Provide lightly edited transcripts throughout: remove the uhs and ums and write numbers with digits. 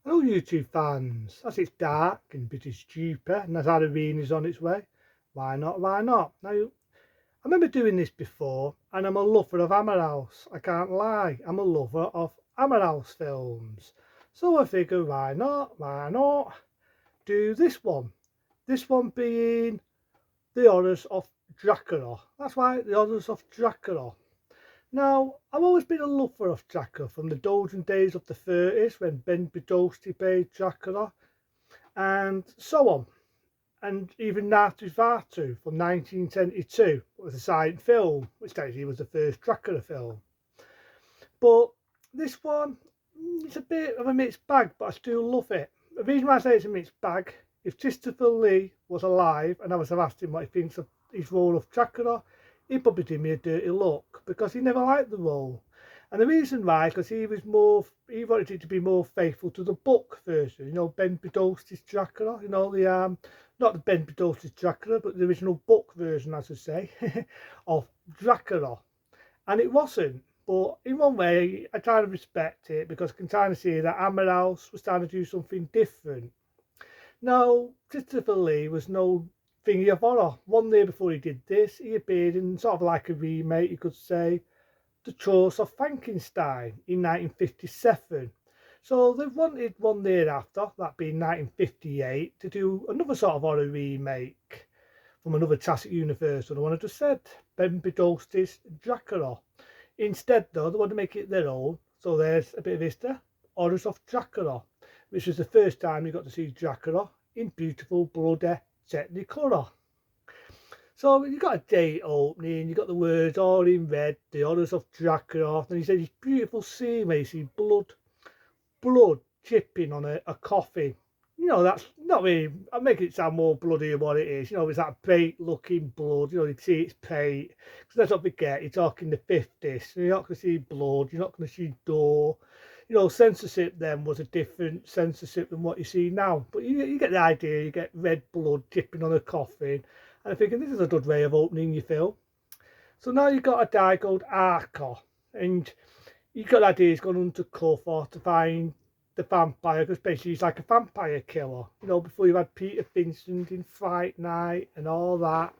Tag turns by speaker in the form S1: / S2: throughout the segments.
S1: Hello YouTube fans, as it's dark and a bit stupid and as Halloween is on its way, why not, why not? Now, I remember doing this before and I'm a lover of Hammer House, I can't lie, I'm a lover of Hammer House films. So I figured why not do this one. This one being The Horrors of Dracula. That's right, The Horrors of Dracula. Now, I've always been a lover of Dracula from the golden days of the 30s when Ben Bedosti played Dracula and so on. And even Nosferatu from 1972 was a silent film, which technically was the first Dracula film. But this one, it's a bit of a mixed bag, but I still love it. The reason why I say it's a mixed bag, if Christopher Lee was alive and I was asked him what he thinks of his role of Dracula, he'd probably do me a dirty look because he never liked the role. And the reason why, because he wanted it to be more faithful to the book version, Ben Bedosti's Dracula, not the Ben Bedosti's Dracula, but the original book version, as I say, of Dracula. And it wasn't. But in one way, I try to respect it because I can kind of see that Hammer House was trying to do something different. Now, Christopher Lee was no thingy of horror. One year before he did this, he appeared in sort of like a remake, you could say, The Curse of Frankenstein in 1957. So they wanted one year after, that being 1958, to do another sort of horror remake from another classic universe. And the one I just said, Ben Bedosti's Dracula. Instead, though, they want to make it their own. So there's a bit of history. Horrors of Dracula, which was the first time you got to see Dracula in beautiful, bloody Technicolor. So you got a date opening, you got the words all in red, the Horrors of Dracula, and you said this beautiful scene where you see blood dripping on a coffin. That's not really, I'm making it sound more bloody than what it is. It's that paint looking blood, you see it's paint. Because let's not forget, you're talking the 50s, so you're not going to see blood, you're not going to see gore. Censorship then was a different censorship than what you see now. But you get the idea, you get red blood dripping on a coffin. And I'm thinking, this is a good way of opening your film. So now you've got a guy called Archer, and you've got the idea he's gone undercover to find the vampire, because basically he's like a vampire killer. Before you had Peter Vincent in Fright Night and all that.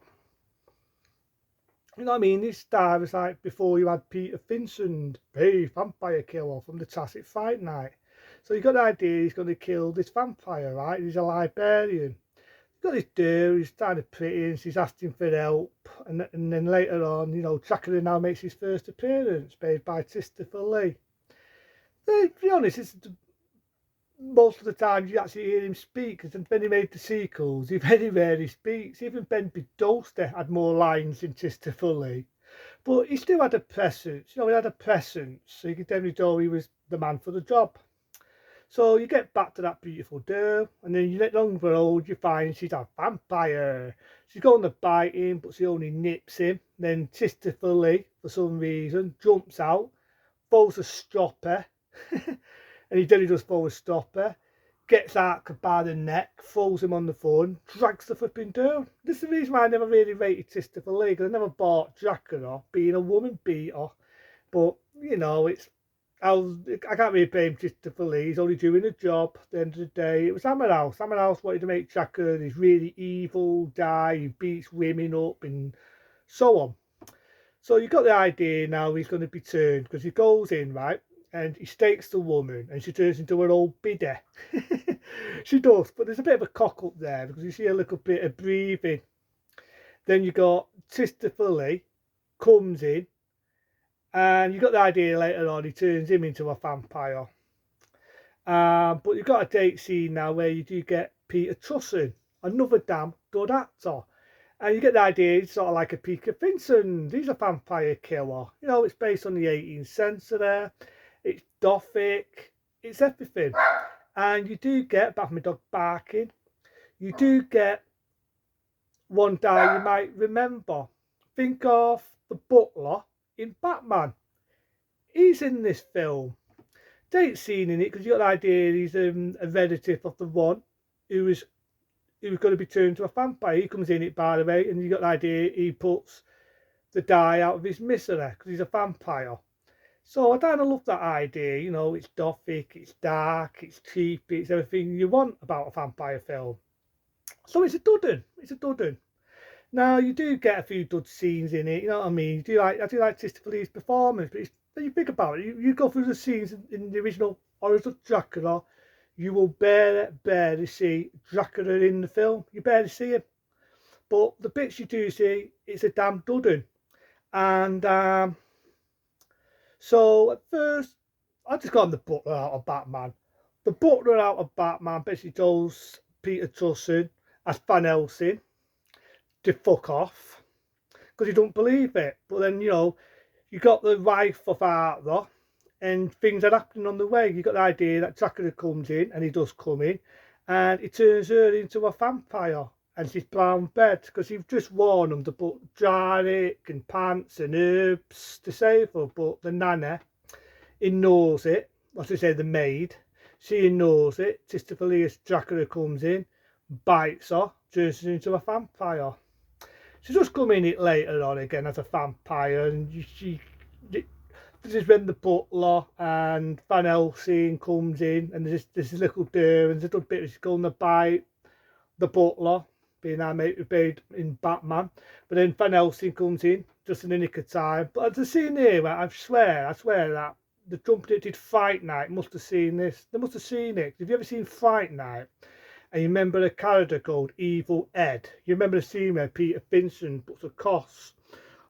S1: You know what I mean? This star was like before you had Peter Vincent, hey, vampire killer from the classic Fright Night. So you got the idea he's going to kill this vampire, right? He's a librarian. You've got this dude, he's kind of pretty, and she's asking for help. And then later on, Dracula now makes his first appearance, played by Christopher Lee. To be honest, it's most of the time you actually hear him speak, because when he made the sequels, he very rarely speaks. Even Ben Bedosti had more lines than Christopher Lee. But he still had a presence, he had a presence, so you could definitely tell he was the man for the job. So you get back to that beautiful girl, and then you get on the road, you find she's a vampire. She's going to bite him, but she only nips him. Then Christopher Lee, for some reason, jumps out, throws a stopper, and he really does throw a stopper, gets Archer by the neck, throws him on the phone, drags the flipping down. This is the reason why I never really rated Christopher Lee, because I never bought Dracula being a woman beater. But, it's I can't really blame Christopher Lee. He's only doing a job. At the end of the day, it was Hammer House. Hammer House wanted to make Dracula this really evil guy who beats women up and so on. So you got the idea now he's going to be turned, because he goes in, right, and he stakes the woman and she turns into an old biddy. She does, but there's a bit of a cock up there because you see a little bit of breathing. Then you got Christopher Lee comes in, and you got the idea later on he turns him into a vampire. But you've got a date scene now where you do get Peter Trussen, another damn good actor. And you get the idea he's sort of like a Peter Vincent. He's a vampire killer. It's based on the 18th century. It's gothic. It's everything. And you do get, apart from my dog barking, you do get one guy you might remember. Think of the butler in Batman. He's in this film. Date scene in it because you got the idea he's a relative of the one who was going to be turned to a vampire. He comes in it, by the way, and you got the idea he puts the guy out of his misery because he's a vampire. So I kind of love that idea, you know, it's gothic, it's dark, it's cheap, it's everything you want about a vampire film. So it's a dud 'un, it's a dud 'un. Now you do get a few dud scenes in it, you know what I mean? I do like Christopher Lee's performance, but when you think about it, you go through the scenes in the original Dracula, you will barely see Dracula in the film. You barely see him. But the bits you do see, it's a damn dud 'un. And so at first, I just got him the butler out of Batman. The butler out of Batman basically tells Peter Cushing as Van Helsing to fuck off because he don't believe it. But then, you know, you got the wife of Arthur and things are happening on the way. You got the idea that Dracula comes in, and he does come in, and he turns her into a vampire, and she's brown bed because you've just warned them to put garlic and pants and herbs to save her. But the nana ignores it. What I say, the maid, she ignores it. Christopher Lee Dracula comes in, bites her, turns her into a vampire. She does come in it later on again as a vampire, and this is when the butler and Van Helsing comes in, and there's this little door, and there's a little bit she's going to bite the butler, being made in Batman. But then Van Helsing comes in just in the nick of time. But there's a scene here where I swear that the company that did Fight Night must have seen this. They must have seen it. Have you ever seen Fight Night? And you remember a character called Evil Ed? You remember the scene where Peter Vincent puts a cross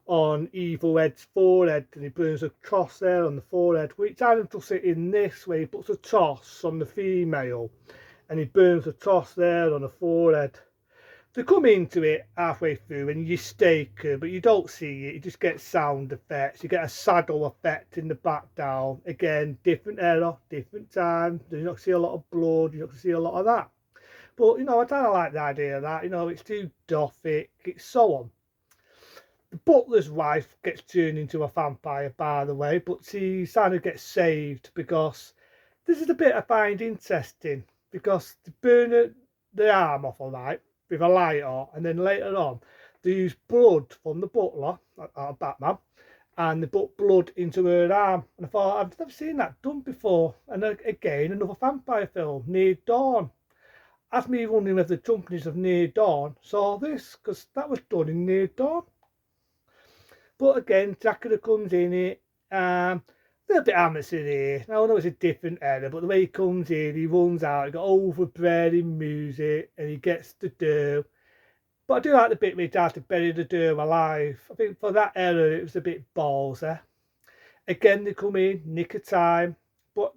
S1: on Evil Ed's forehead, and he burns a cross there on the forehead. Well, it's kind of does it in this, where he puts a cross on the female, and he burns a cross there on the forehead. They come into it halfway through and you stake her, but you don't see it. You just get sound effects. You get a saddle effect in the background. Again, different era, different time. You're not see a lot of blood. You're not see a lot of that. But, you know, I kind of like the idea of that. You know, it's too gothic. It's so on. The butler's wife gets turned into a vampire, by the way, but she kind of gets saved because this is the bit I find interesting, because they burn the arm off, all right, with a lighter, and then later on they use blood from the butler, Batman, and they put blood into her arm. And I thought, I've never seen that done before. And again, another vampire film, Near Dawn. That's me wondering if the companies of Near Dawn saw this, because that was done in Near Dawn. But again, Dracula comes in it. A little bit amateur here. Now I know it's a different era, but the way he comes in, he runs out, he got overbearing music, and he gets the dough. But I do like the bit where he tries to bury the dough alive. I think for that era, it was a bit ballsy. Again, they come in, nick of time. But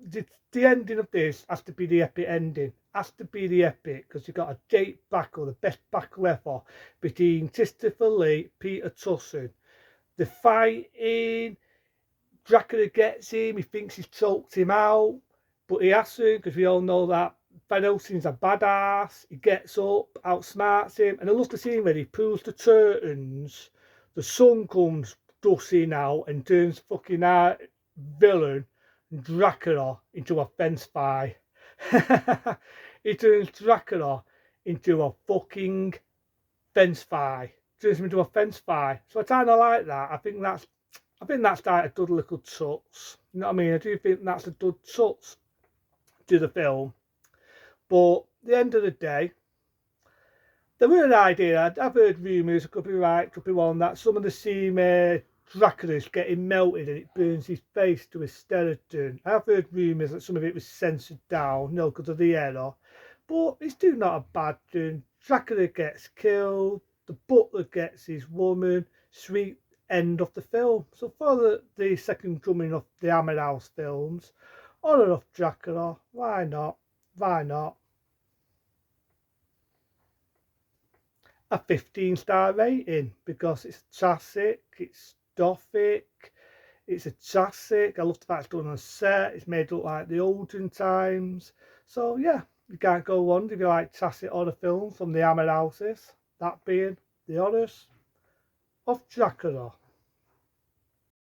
S1: the ending of this has to be the epic ending. Has to be the epic, because you've got a great battle, the best battle ever, between Christopher Lee, Peter Cushing. The fighting, Dracula gets him, he thinks he's choked him out, but he hasn't, because we all know that Van Helsing's a badass. He gets up, outsmarts him, and I love the scene where he pulls the curtains, the sun comes dusting out and turns fucking our villain Dracula into a fence fly. He turns Dracula into a fucking fence fly. Turns him into a fence fly. So I kind of like that. I think that's like a good little touch. You know what I mean? I do think that's a good touch to the film. But at the end of the day, there were an idea. I've heard rumours, it could be right, could be wrong, that some of the scene Dracula's getting melted and it burns his face to a skeleton. I've heard rumours that some of it was censored down, because of the error. But it's still not a bad thing. Dracula gets killed, the butler gets his woman, sweet end of the film. So for the second coming of the Hammer House films, Honor of Dracula, why not? Why not? A 15-star rating, because it's classic, it's gothic, it's a classic. I love the fact it's done on a set, it's made look like the olden times. So yeah, you can't go wrong if you like classic horror films from the Hammer Houses, that being the Honors of Dracula.